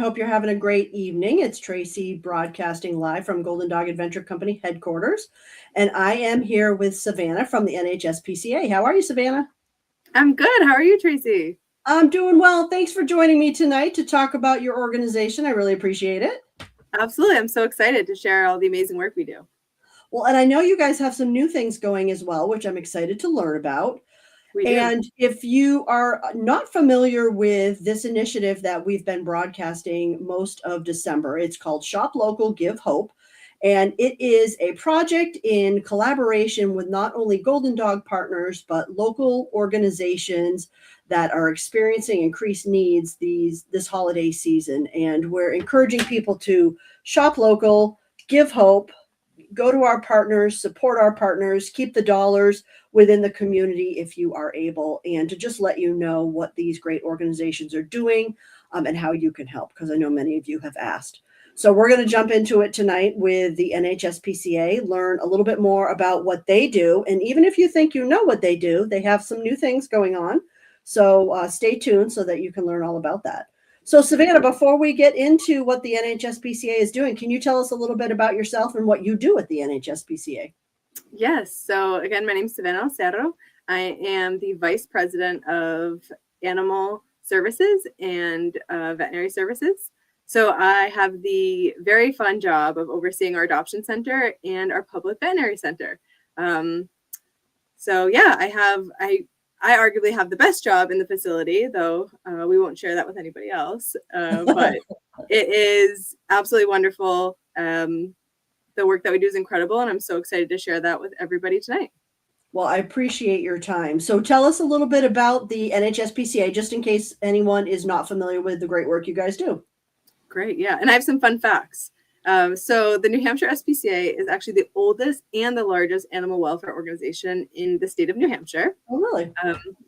hope you're having a great evening. It's Tracy broadcasting live from Golden Dog Adventure Company headquarters. And I am here with Savannah from the NHSPCA. How are you, Savannah? I'm good. How are you, Tracy? I'm doing well. Thanks for joining me tonight to talk about your organization. I really appreciate it. Absolutely. I'm so excited to share all the amazing work we do. Well, and I know you guys have some new things going as well, which I'm excited to learn about. We do. And if you are not familiar with this initiative that we've been broadcasting most of December, it's called Shop Local, Give Hope. And it is a project in collaboration with not only Golden Dog partners, but local organizations that are experiencing increased needs this holiday season. And we're encouraging people to shop local, give hope, go to our partners, support our partners, keep the dollars within the community if you are able, and to just let you know what these great organizations are doing and how you can help, because I know many of you have asked. So we're going to jump into it tonight with the NHSPCA, learn a little bit more about what they do. And even if you think you know what they do, they have some new things going on. So stay tuned so that you can learn all about that. So Savannah, before we get into what the NHSPCA is doing, can you tell us a little bit about yourself and what you do at the NHSPCA? Yes. So again, my name is Savannah Cerro. I am the Vice President of Animal Services and Veterinary Services. So I have the very fun job of overseeing our adoption center and our public veterinary center. So yeah, I arguably have the best job in the facility, though we won't share that with anybody else. But it is absolutely wonderful. The work that we do is incredible, and I'm so excited to share that with everybody tonight. Well, I appreciate your time. So tell us a little bit about the NHSPCA, just in case anyone is not familiar with the great work you guys do. Great, yeah. And I have some fun facts. So the New Hampshire SPCA is actually the oldest and the largest animal welfare organization in the state of New Hampshire. Oh, really?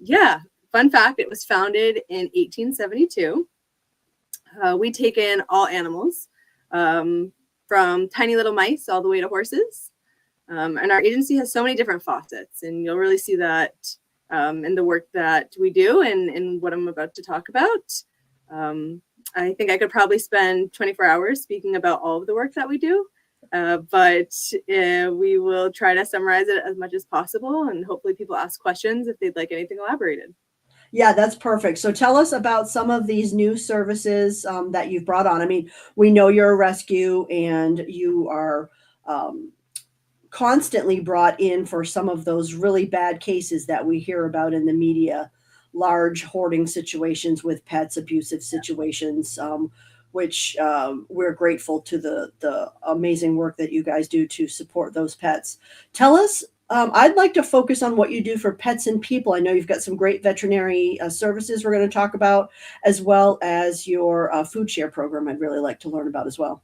Yeah. Fun fact, it was founded in 1872. We take in all animals, from tiny little mice all the way to horses. And our agency has so many different facets, and you'll really see that in the work that we do and what I'm about to talk about. I think I could probably spend 24 hours speaking about all of the work that we do, but we will try to summarize it as much as possible, and hopefully people ask questions if they'd like anything elaborated. Yeah, that's perfect. So tell us about some of these new services that you've brought on. I mean, we know you're a rescue and you are constantly brought in for some of those really bad cases that we hear about in the media, large hoarding situations with pets, abusive situations, which we're grateful to the amazing work that you guys do to support those pets. Tell us, I'd like to focus on what you do for pets and people. I know you've got some great veterinary services we're going to talk about, as well as your food share program I'd really like to learn about as well.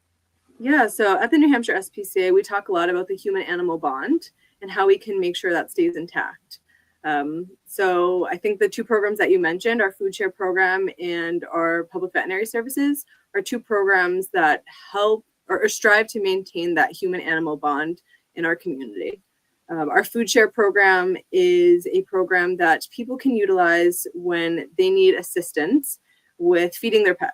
Yeah, so at the New Hampshire SPCA, we talk a lot about the human-animal bond and how we can make sure that stays intact. So I think the two programs that you mentioned, our food share program and our public veterinary services, are two programs that help or strive to maintain that human-animal bond in our community. Our food share program is a program that people can utilize when they need assistance with feeding their pet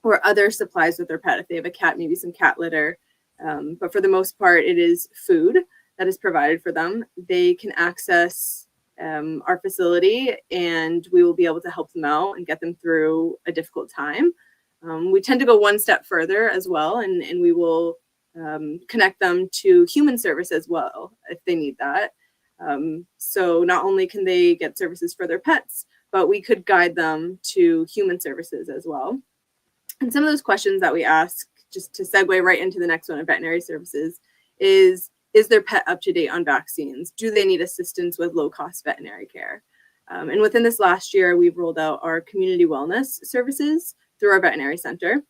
or other supplies with their pet. If they have a cat, maybe some cat litter. But for the most part, it is food that is provided for them. They can access our facility, and we will be able to help them out and get them through a difficult time. We tend to go one step further as well, and we will connect them to human service as well if they need that. So not only can they get services for their pets, but we could guide them to human services as well. And some of those questions that we ask, just to segue right into the next one of veterinary services, is their pet up to date on vaccines? Do they need assistance with low cost veterinary care? And within this last year, we've rolled out our community wellness services through our veterinary center.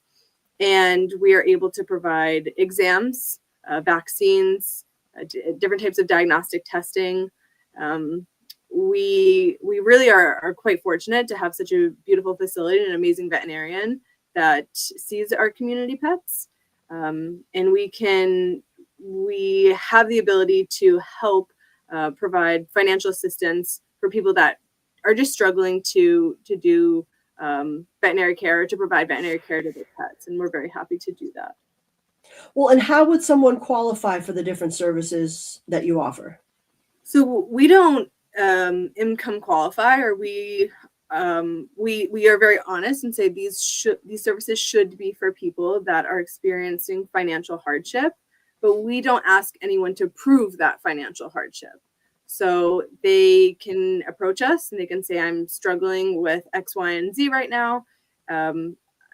And we are able to provide exams, vaccines, different types of diagnostic testing. We really are quite fortunate to have such a beautiful facility and an amazing veterinarian that sees our community pets. And we have the ability to help provide financial assistance for people that are just struggling to do veterinary care, to provide veterinary care to their pets. And we're very happy to do that. Well, and how would someone qualify for the different services that you offer? So we don't income qualify, or we are very honest and say these services should be for people that are experiencing financial hardship, but we don't ask anyone to prove that financial hardship. So they can approach us and they can say, I'm struggling with X, Y, and Z right now.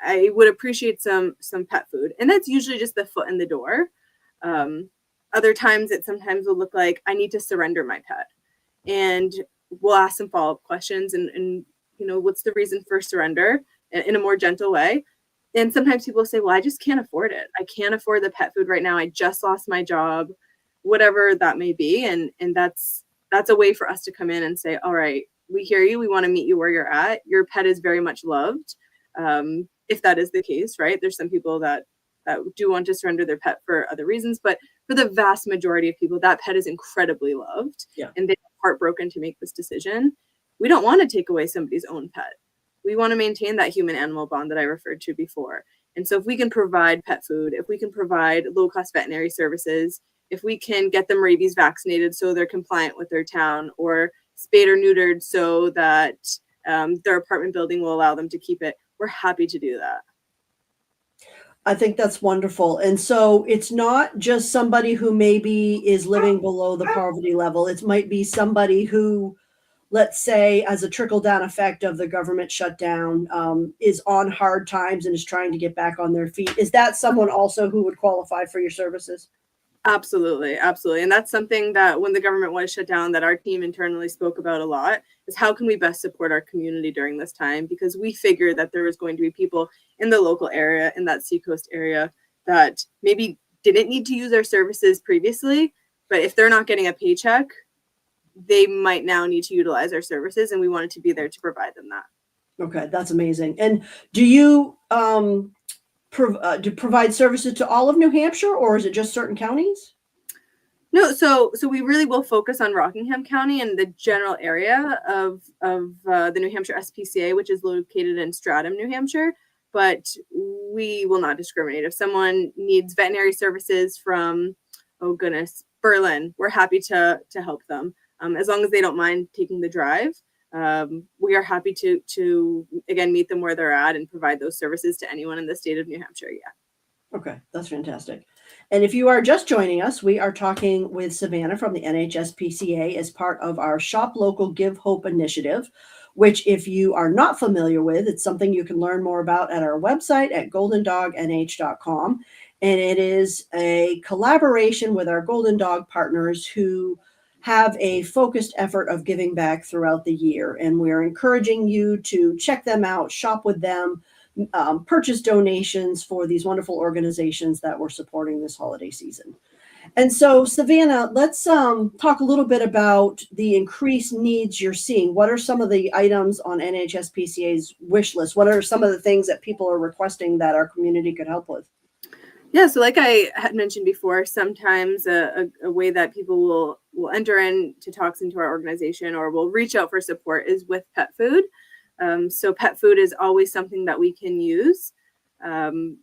I would appreciate some pet food. And that's usually just the foot in the door. Other times it sometimes will look like I need to surrender my pet. And we'll ask some follow-up questions and what's the reason for surrender in a more gentle way. And sometimes people say, well, I just can't afford it. I can't afford the pet food right now. I just lost my job, whatever that may be. And that's a way for us to come in and say, all right, we hear you. We want to meet you where you're at. Your pet is very much loved. If that is the case, right? There's some people that do want to surrender their pet for other reasons, but for the vast majority of people, that pet is incredibly loved. Yeah. And they're heartbroken to make this decision. We don't want to take away somebody's own pet. We want to maintain that human animal bond that I referred to before. And so if we can provide pet food, if we can provide low-cost veterinary services, if we can get them rabies vaccinated so they're compliant with their town, or spayed or neutered so that their apartment building will allow them to keep it, we're happy to do that. I think that's wonderful. And so it's not just somebody who maybe is living below the poverty level. It might be somebody who, let's say, as a trickle-down effect of the government shutdown, is on hard times and is trying to get back on their feet. Is that someone also who would qualify for your services? Absolutely. Absolutely. And that's something that when the government was shut down, that our team internally spoke about a lot, is how can we best support our community during this time? Because we figured that there was going to be people in the local area, in that Seacoast area, that maybe didn't need to use our services previously, but if they're not getting a paycheck, they might now need to utilize our services, and we wanted to be there to provide them that. Okay, that's amazing. And do you provide services to all of New Hampshire, or is it just certain counties? No, so we really will focus on Rockingham County and the general area of the New Hampshire SPCA, which is located in Stratham, New Hampshire. But we will not discriminate. If someone needs veterinary services from, oh goodness, Berlin, we're happy to help them. As long as they don't mind taking the drive, we are happy to again meet them where they're at and provide those services to anyone in the state of New Hampshire. Yeah. Okay, that's fantastic. And if you are just joining us, we are talking with Savannah from the NHSPCA as part of our Shop Local Give Hope initiative, which, if you are not familiar with, it's something you can learn more about at our website at goldendognh.com. And it is a collaboration with our Golden Dog partners who have a focused effort of giving back throughout the year. And we're encouraging you to check them out, shop with them, purchase donations for these wonderful organizations that we're supporting this holiday season. And so, Savannah, let's talk a little bit about the increased needs you're seeing. What are some of the items on NHSPCA's wish list? What are some of the things that people are requesting that our community could help with? Yeah, so like I had mentioned before, sometimes a way that people will enter into talks into our organization or will reach out for support is with pet food. So pet food is always something that we can use.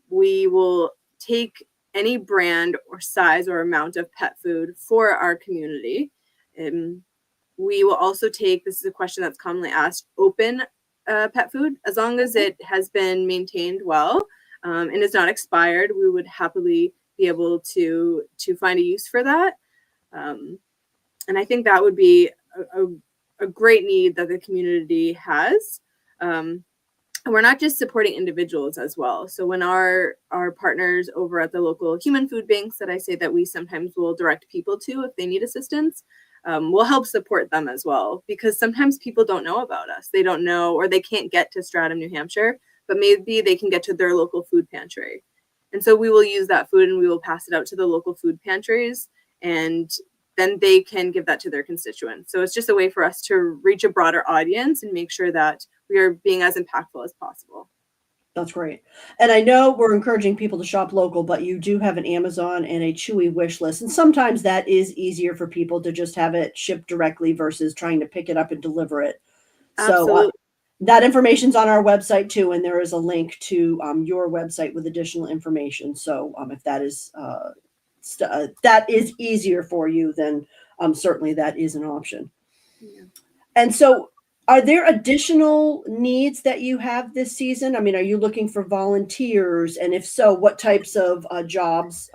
We will take any brand or size or amount of pet food for our community. We will also take, this is a question that's commonly asked, open pet food, as long as it has been maintained well and is not expired. We would happily be able to find a use for that. And I think that would be a great need that the community has. And we're not just supporting individuals as well. So when our partners over at the local human food banks that I say that we sometimes will direct people to if they need assistance, we'll help support them as well, because sometimes people don't know about us. They don't know, or they can't get to Stratham, New Hampshire, but maybe they can get to their local food pantry. And so we will use that food and we will pass it out to the local food pantries, and then they can give that to their constituents. So it's just a way for us to reach a broader audience and make sure that we are being as impactful as possible. That's great. And I know we're encouraging people to shop local, but you do have an Amazon and a Chewy wish list. And sometimes that is easier for people to just have it shipped directly versus trying to pick it up and deliver it. Absolutely. So That information's on our website too, and there is a link to your website with additional information. So if that is that is easier for you, then certainly that is an option. Yeah. And so, are there additional needs that you have this season? I mean, are you looking for volunteers? And if so, what types of jobs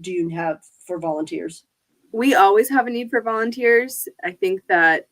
do you have for volunteers? We always have a need for volunteers. I think that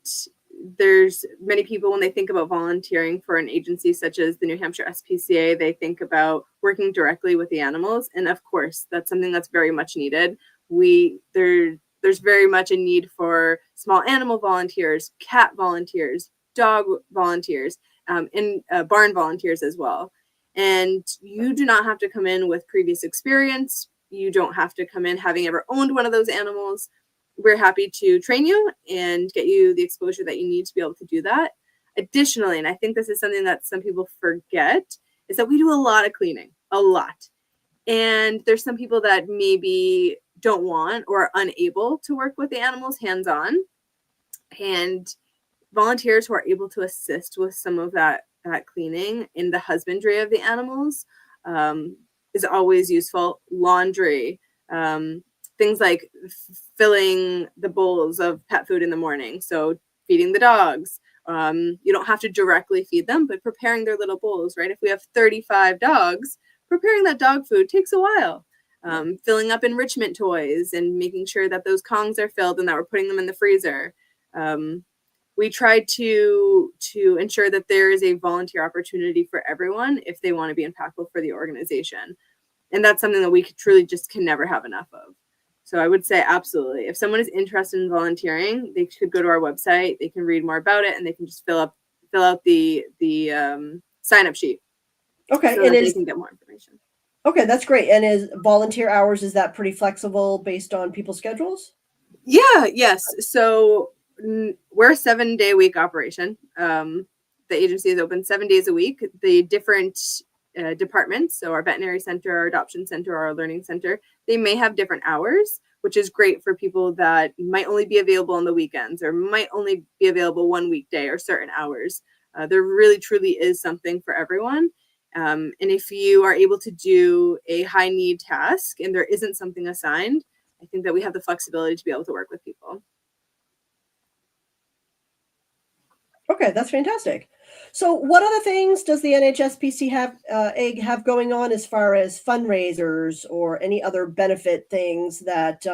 there's many people, when they think about volunteering for an agency such as the New Hampshire SPCA, they think about working directly with the animals. And of course, that's something that's very much needed. There's very much a need for small animal volunteers, cat volunteers, dog volunteers, and barn volunteers as well. And you do not have to come in with previous experience. You don't have to come in having ever owned one of those animals. We're happy to train you and get you the exposure that you need to be able to do that. Additionally, and I think this is something that some people forget, is that we do a lot of cleaning, a lot. And there's some people that maybe don't want or are unable to work with the animals hands-on. And volunteers who are able to assist with some of that cleaning in the husbandry of the animals is always useful. Laundry, things like filling the bowls of pet food in the morning. So feeding the dogs. You don't have to directly feed them, but preparing their little bowls, right? If we have 35 dogs, preparing that dog food takes a while. Filling up enrichment toys and making sure that those Kongs are filled and that we're putting them in the freezer. We try to ensure that there is a volunteer opportunity for everyone if they want to be impactful for the organization. And that's something that we truly just can never have enough of. So I would say absolutely. If someone is interested in volunteering, they should go to our website. They can read more about it, and they can just fill out the sign up sheet. Okay, so that they can get more information. Okay, that's great. And is volunteer hours, is that pretty flexible based on people's schedules? Yeah. Yes. So we're a 7-day-a-week operation. The agency is open 7 days a week. The different departments, so our veterinary center, our adoption center, our learning center, they may have different hours, which is great for people that might only be available on the weekends or might only be available one weekday or certain hours. There really truly is something for everyone. And if you are able to do a high need task and there isn't something assigned, I think that we have the flexibility to be able to work with people. Okay, that's fantastic. So, what other things does the NHSPC have going on as far as fundraisers or any other benefit things that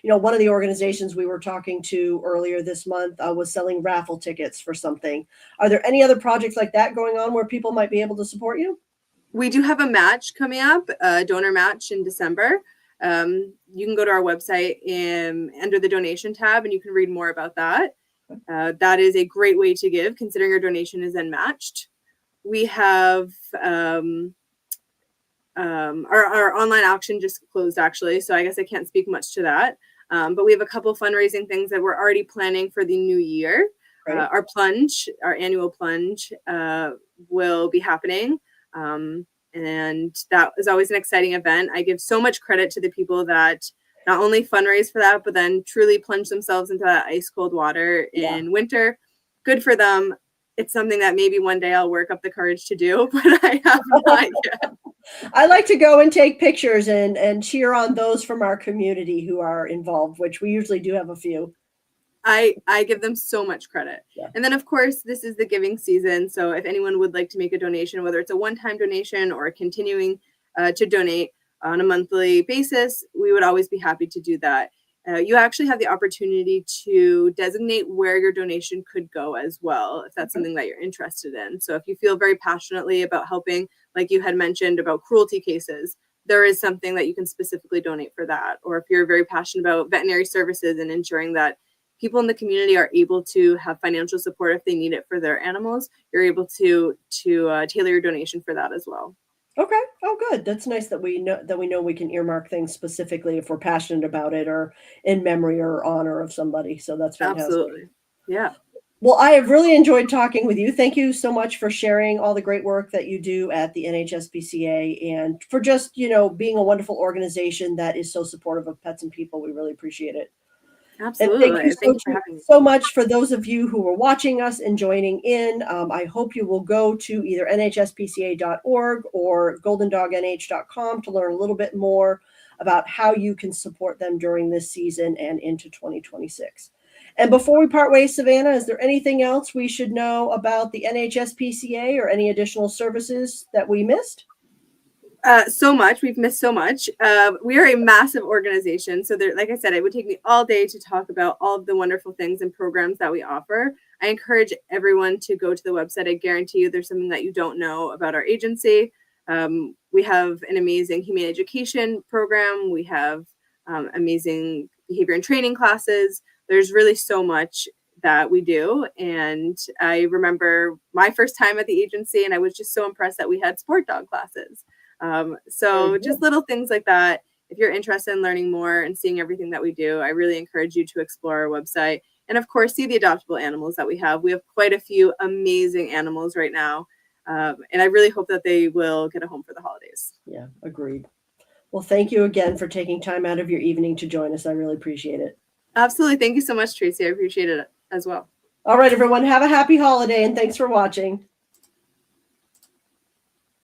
one of the organizations we were talking to earlier this month was selling raffle tickets for something. Are there any other projects like that going on where people might be able to support you? We do have a match coming up, a donor match in December. You can go to our website under the donation tab and you can read more about that. That is a great way to give, considering your donation is then matched. We have our online auction just closed, actually, so I guess I can't speak much to that. But we have a couple fundraising things that we're already planning for the new year. Right. Our annual plunge will be happening. And that is always an exciting event. I give so much credit to the people that not only fundraise for that, but then truly plunge themselves into that ice cold water in winter. Good for them. It's something that maybe one day I'll work up the courage to do, but I have not yet. I like to go and take pictures and cheer on those from our community who are involved, which we usually do have a few. I give them so much credit. Yeah. And then, of course, this is the giving season. So if anyone would like to make a donation, whether it's a one-time donation or continuing to donate on a monthly basis, we would always be happy to do that. You actually have the opportunity to designate where your donation could go as well, if that's something that you're interested in. So if you feel very passionately about helping, like you had mentioned about cruelty cases, there is something that you can specifically donate for that. Or if you're very passionate about veterinary services and ensuring that people in the community are able to have financial support if they need it for their animals, you're able to tailor your donation for that as well. Okay. Oh, good. That's nice that we know we can earmark things specifically if we're passionate about it or in memory or honor of somebody. So that's fantastic. Absolutely. Yeah. Well, I have really enjoyed talking with you. Thank you so much for sharing all the great work that you do at the NHSPCA and for just, being a wonderful organization that is so supportive of pets and people. We really appreciate it. And thank you Absolutely. Thank you for having me. so much for those of you who are watching us and joining in. I hope you will go to either nhspca.org or goldendognh.com to learn a little bit more about how you can support them during this season and into 2026. And before we part ways, Savannah, is there anything else we should know about the NHSPCA or any additional services that we missed? So much. We've missed so much. We are a massive organization. So there, like I said, it would take me all day to talk about all of the wonderful things and programs that we offer. I encourage everyone to go to the website. I guarantee you there's something that you don't know about our agency. We have an amazing humane education program. We have amazing behavior and training classes. There's really so much that we do. And I remember my first time at the agency, and I was just so impressed that we had sport dog classes. So just little things like that. If you're interested in learning more and seeing everything that we do, I really encourage you to explore our website. And of course, see the adoptable animals that we have. We have quite a few amazing animals right now. And I really hope that they will get a home for the holidays. Yeah, agreed. Well, thank you again for taking time out of your evening to join us. I really appreciate it. Absolutely. Thank you so much, Tracy. I appreciate it as well. All right, everyone, have a happy holiday and thanks for watching.